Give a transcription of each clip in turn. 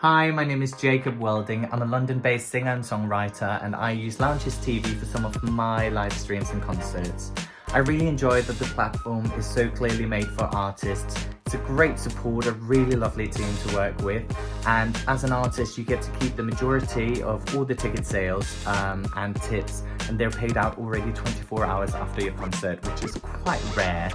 Hi, my name is Jakob Welding. I'm a London-based singer and songwriter, and I use Lounges TV for some of my live streams and concerts. I really enjoy that the platform is so clearly made for artists. It's a great support, a really lovely team to work with, and as an artist you get to keep the majority of all the ticket sales and tips, and they're paid out already 24 hours after your concert, which is quite rare.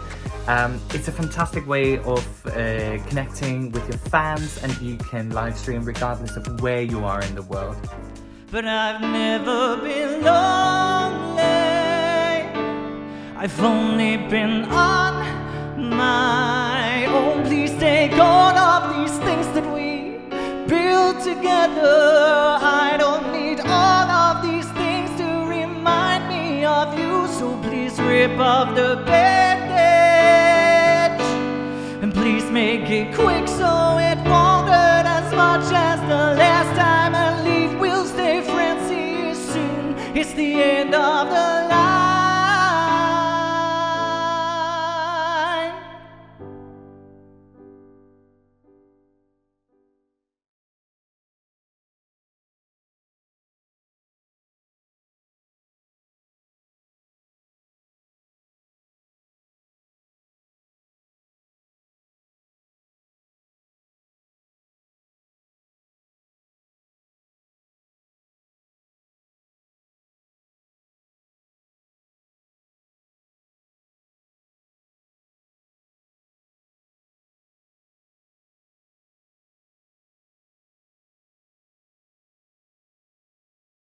It's a fantastic way of connecting with your fans, and you can live stream regardless of where you are in the world. But I've never been lonely, I've only been on my own. Please take all of these things that we built together. I don't need all of these things to remind me of you. So please rip off the bandage, and please make it quick so